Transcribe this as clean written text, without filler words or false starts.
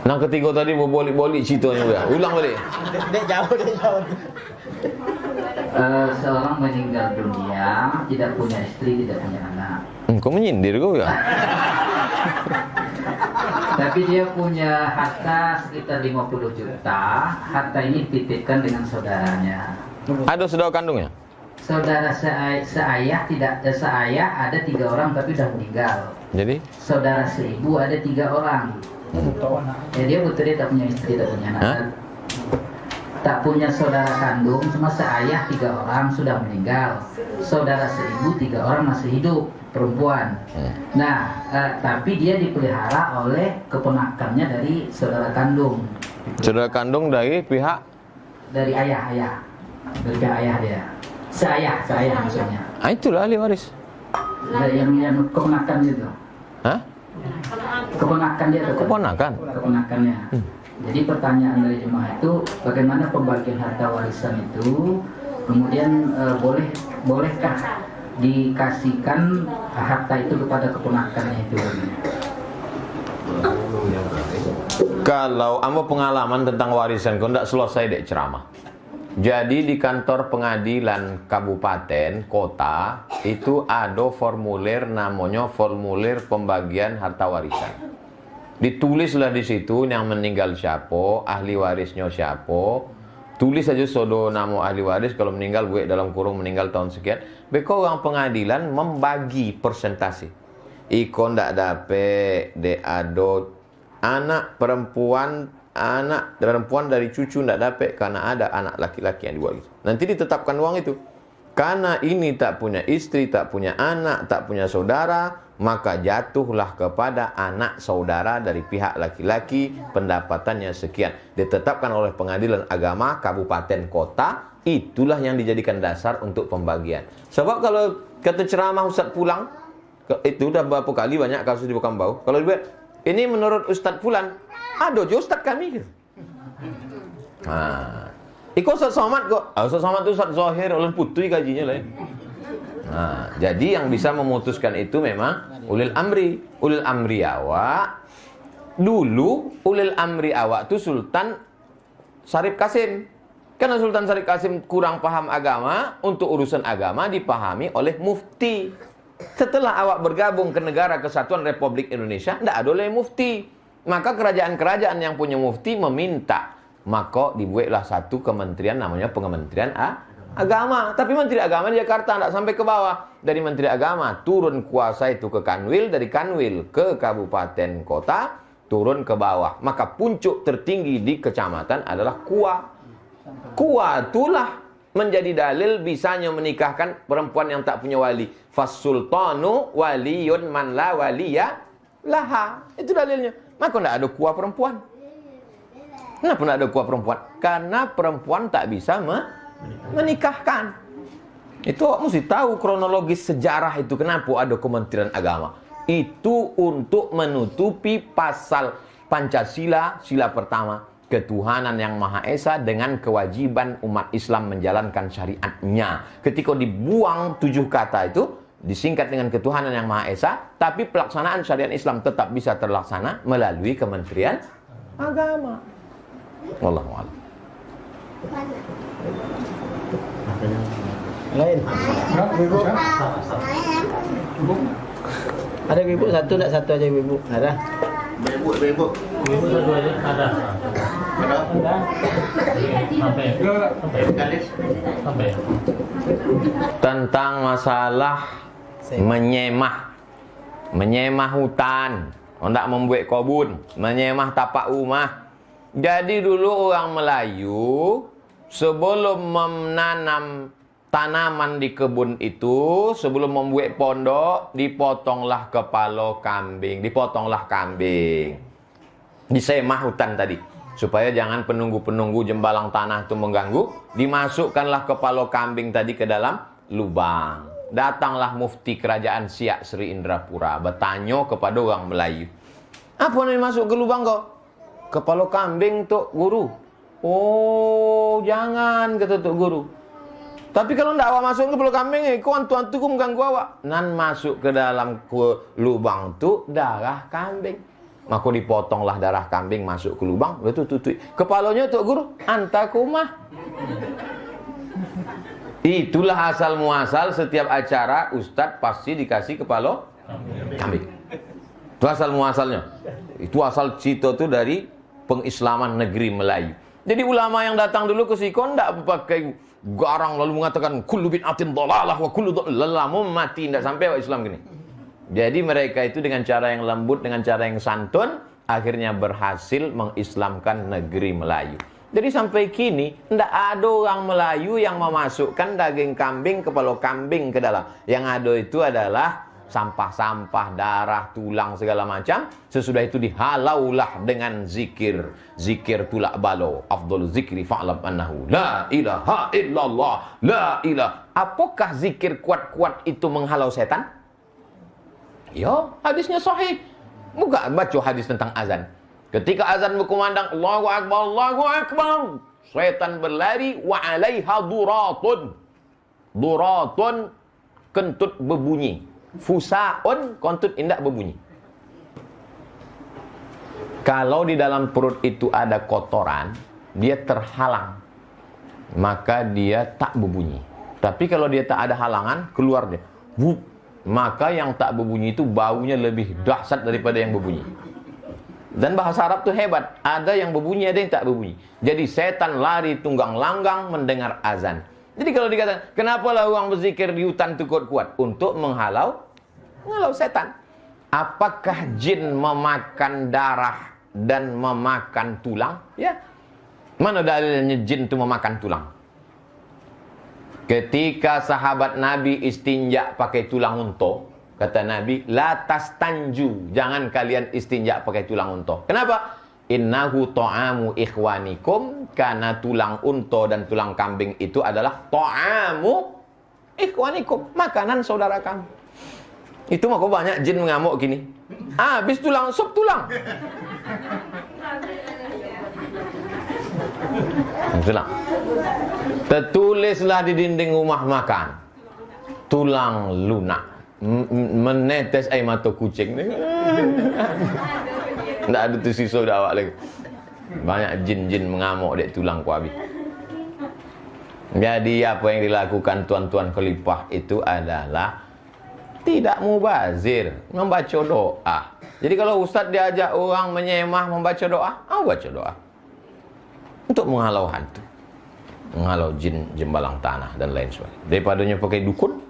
Yang ketiga tadi mau bolik-bolik ceritanya ya. Ulang balik. Dek jauh. Seorang meninggal dunia, tidak punya istri, tidak punya anak. Kau menyindir kau ya? Tapi dia punya harta sekitar 50 juta. Harta ini dititipkan dengan saudaranya. Ada saudara kandungnya? Saudara seayah ada 3 orang tapi sudah meninggal. Jadi? Saudara seibu ada 3 orang. Ya dia betul dia tak punya istri, tak punya anak. Hah? Tak punya saudara kandung, cuma seayah 3 orang sudah meninggal. Saudara seibu 3 orang masih hidup, perempuan. Nah, tapi dia dipelihara oleh keponakannya dari saudara kandung. Saudara kandung dari pihak? Dari ayah. Dari pihak ayah dia. Seayah maksudnya. Itulah ahli waris. Yang keponakan itu. Hah? Keponakan dia tuh. Keponakannya. Jadi pertanyaan dari jemaah itu, bagaimana pembagian harta warisan itu? Kemudian bolehkah dikasihkan harta itu kepada keponakannya itu? Kalau amba pengalaman tentang warisan, kau tidak selesai dek ceramah. Jadi di kantor pengadilan kabupaten, kota, itu ada formulir namanya formulir pembagian harta warisan. Ditulislah di situ yang meninggal siapa, ahli warisnya siapa. Tulis saja sodo nama ahli waris, kalau meninggal gue dalam kurung meninggal tahun sekian. Beko orang pengadilan membagi persentase. Iko ndak dapet de ado anak perempuan dari cucu ndak dapet karena ada anak laki-laki yang dibuat gitu. Nanti ditetapkan uang itu. Karena ini tak punya istri, tak punya anak, tak punya saudara, maka jatuhlah kepada anak saudara dari pihak laki-laki pendapatannya sekian. Ditetapkan oleh pengadilan agama kabupaten kota, itulah yang dijadikan dasar untuk pembagian. Sebab kalau kata ceramah Ustaz pulang, itu udah berapa kali banyak kasus di Bukambau. Kalau dibuat, ini menurut Ustaz Fulan, ada jo Ustaz kami gitu. Nah, Iko Ustaz Somad kok. Ustaz Somad itu Ustaz Zohir, ulun putri gajinya lah. Nah, jadi yang bisa memutuskan itu memang ulil amri. Ulil amri awak. Dulu ulil amri awak itu Sultan Syarif Kasim. Karena Sultan Syarif Kasim kurang paham agama, untuk urusan agama dipahami oleh mufti. Setelah awak bergabung ke Negara Kesatuan Republik Indonesia, tidak ada oleh mufti. Maka kerajaan-kerajaan yang punya mufti meminta, maka dibuatlah satu kementerian namanya Pengementerian Agama. Tapi Menteri Agama di Jakarta tidak sampai ke bawah. Dari Menteri Agama turun kuasa itu ke Kanwil, dari Kanwil ke kabupaten kota, turun ke bawah. Maka puncuk tertinggi di kecamatan adalah KUA. KUA itulah menjadi dalil bisanya menikahkan perempuan yang tak punya wali. Fasultanu waliyun man la waliya laha. Itu dalilnya. Maka tidak ada KUA perempuan. Kenapa tidak ada KUA perempuan? Karena perempuan tak bisa menikahkan. Itu mesti tahu kronologis sejarah itu. Kenapa ada Kementerian Agama? Itu untuk menutupi pasal Pancasila, sila pertama. Ketuhanan yang Maha Esa dengan kewajiban umat Islam menjalankan syariatnya. Ketika dibuang 7 kata itu, disingkat dengan ketuhanan yang Maha Esa, tapi pelaksanaan syariat Islam tetap bisa terlaksana melalui Kementerian Agama. Wallahu a'lam. Lain. Ada ibu satu, enggak satu aja ibu. Ada. Ibu satu aja ada. Sampai. Tentang masalah menyemah hutan, hendak membuat kebun, menyemah tapak rumah. Jadi dulu orang Melayu sebelum menanam tanaman di kebun itu, sebelum membuat pondok, dipotonglah kepala kambing, disemah hutan tadi, supaya jangan penunggu-penunggu jembalang tanah itu mengganggu. Dimasukkanlah kepala kambing tadi ke dalam lubang. Datanglah mufti kerajaan Siak Sri Indrapura, bertanya kepada orang Melayu, apa yang masuk ke lubang kau? Kepala kambing tok guru. Oh jangan, kata tok guru. Tapi kalau ndak awak masuk ke kepala kambing, kau antu-antu ku mengganggu awak. Nan masuk ke dalam lubang tu darah kambing. Maka dipotonglah darah kambing masuk ke lubang, betul tutui. Kepalanya Tok Guru, antakumah. Itulah asal muasal setiap acara ustadz pasti dikasih kepala kambing. Itu asal muasalnya. Itu asal cito itu dari pengislaman negeri Melayu. Jadi ulama yang datang dulu ke Sikon tidak pakai garang lalu mengatakan kullu bid'atin dhalalah wa kullu dhalalah mati, tidak sampai Islam gini. Jadi mereka itu dengan cara yang lembut, dengan cara yang santun, akhirnya berhasil mengislamkan negeri Melayu. Jadi sampai kini tidak ada orang Melayu yang memasukkan daging kambing, kepala kambing ke dalam. Yang ada itu adalah sampah-sampah, darah, tulang segala macam. Sesudah itu dihalaulah dengan zikir, zikir tulak balo. Afdhalu zikri fa'lam annahu la ilaha illallah, la ilah. Apakah zikir kuat-kuat itu menghalau setan? Ya, hadisnya sahih. Buka baca hadis tentang azan. Ketika azan berkumandang Allahu Akbar, Allahu Akbar, setan berlari wa 'alaiha duratun. Duratun kentut berbunyi. Fusaun kentut indak berbunyi. Kalau di dalam perut itu ada kotoran, dia terhalang, maka dia tak berbunyi. Tapi kalau dia tak ada halangan, keluar dia. Maka yang tak berbunyi itu baunya lebih dahsyat daripada yang berbunyi. Dan bahasa Arab tuh hebat. Ada yang berbunyi, ada yang tak berbunyi. Jadi setan lari tunggang langgang mendengar azan. Jadi kalau dikatakan, kenapa lah orang berzikir di hutan itu kuat-kuat? Untuk menghalau setan. Apakah jin memakan darah dan memakan tulang? Ya. Mana dalilnya jin itu memakan tulang? Ketika sahabat Nabi istinja pakai tulang unta, kata Nabi, la tastanju, jangan kalian istinja pakai tulang unta. Kenapa? Innahu ta'amu ikhwanikum, karena tulang unta dan tulang kambing itu adalah ta'amu ikhwanikum, makanan saudara kamu. Itu maka banyak jin mengamuk gini. Habis tulang, sup tulang. Tulang. Tertulislah di dinding rumah makan, tulang lunak. Menetes air mata kucing. Tidak ada tu sisa dah awak lagi. Banyak jin-jin mengamuk dek tulang ku habis. Jadi apa yang dilakukan tuan-tuan khalifah itu adalah tidak mubazir, membaca doa. Jadi kalau ustaz diajak orang menyemah membaca doa, baca doa. Untuk menghalau hantu, menghalau jin jembalang tanah dan lain sebagainya. Daripadanya pakai dukun,